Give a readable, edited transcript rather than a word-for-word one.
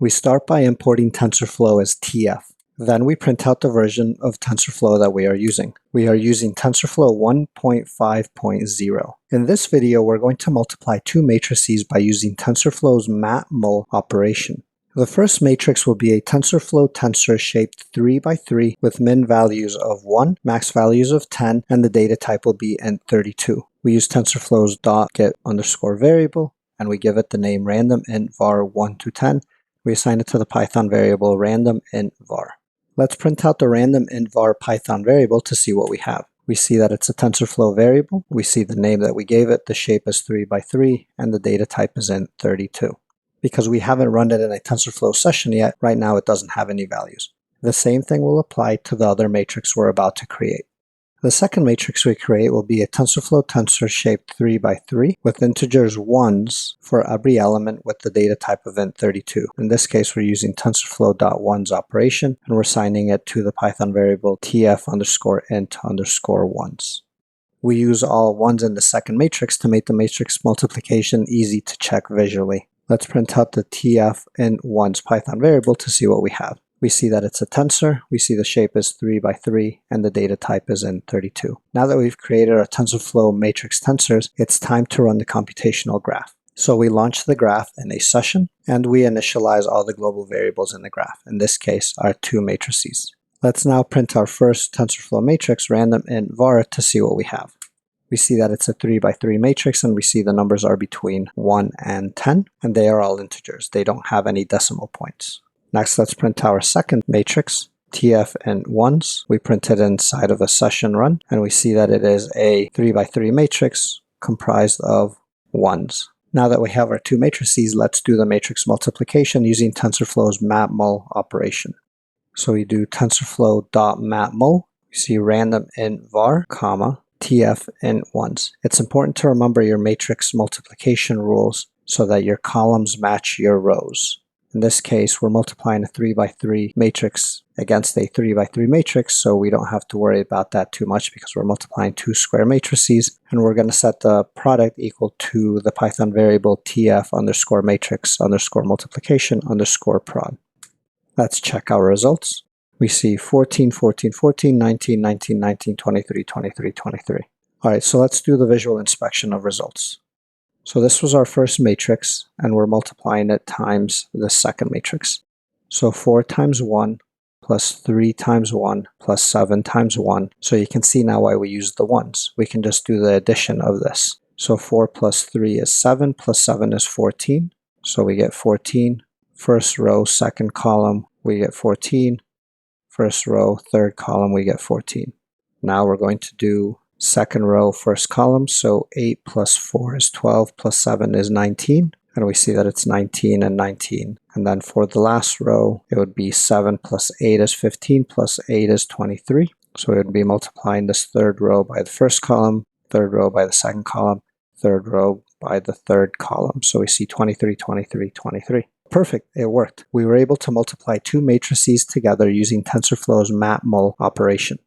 We start by importing TensorFlow as TF. Then we print out the version of TensorFlow that we are using. We are using TensorFlow 1.5.0. In this video, we're going to multiply two matrices by using TensorFlow's MatMul operation. The first matrix will be a TensorFlow tensor shaped 3 by 3 with min values of 1, max values of 10, and the data type will be int32. We use TensorFlow's .get_variable, and we give it the name random int var 1 to 10. We assign it to the Python variable random int var. Let's print out the random int var Python variable to see what we have. We see that it's a TensorFlow variable. We see the name that we gave it, the shape is 3 by 3, and the data type is int32. Because we haven't run it in a TensorFlow session yet, right now it doesn't have any values. The same thing will apply to the other matrix we're about to create. The second matrix we create will be a TensorFlow tensor shaped 3 by 3 with integers 1s for every element with the data type of int32. In this case, we're using TensorFlow.ones operation, and we're assigning it to the Python variable tf_int_ones. We use all ones in the second matrix to make the matrix multiplication easy to check visually. Let's print out the tf_int_ones Python variable to see what we have. We see that it's a tensor, we see the shape is 3 by 3, and the data type is int32. Now that we've created our TensorFlow matrix tensors, it's time to run the computational graph. So we launch the graph in a session, and we initialize all the global variables in the graph, in this case our two matrices. Let's now print our first TensorFlow matrix, random int var, to see what we have. We see that it's a 3 by 3 matrix, and we see the numbers are between 1 and 10, and they are all integers. They don't have any decimal points. Next, let's print our second matrix, tf_int_ones. We print it inside of a session run, and we see that it is a 3 by 3 matrix comprised of ones. Now that we have our two matrices, let's do the matrix multiplication using TensorFlow's MatMul operation. So we do TensorFlow.matmul. We see random int var, comma, tf_int_ones. It's important to remember your matrix multiplication rules so that your columns match your rows. In this case, we're multiplying a 3 by 3 matrix against a 3 by 3 matrix, so we don't have to worry about that too much because we're multiplying two square matrices, and we're going to set the product equal to the Python variable tf_matrix_multiplication_prod. Let's check our results. We see 14, 14, 14, 19, 19, 19, 23, 23, 23. Alright, so let's do the visual inspection of results. So this was our first matrix, and we're multiplying it times the second matrix. So 4 times 1 plus 3 times 1 plus 7 times 1. So you can see now why we use the ones. We can just do the addition of this. So 4 plus 3 is 7, plus 7 is 14. So we get 14. First row, second column, we get 14. First row, third column, we get 14. Now we're going to do second row, first column, so 8 plus 4 is 12, plus 7 is 19, and we see that it's 19 and 19. And then for the last row, it would be 7 plus 8 is 15, plus 8 is 23. So it would be multiplying this third row by the first column, third row by the second column, third row by the third column. So we see 23, 23, 23. Perfect, it worked. We were able to multiply two matrices together using TensorFlow's MatMul operation.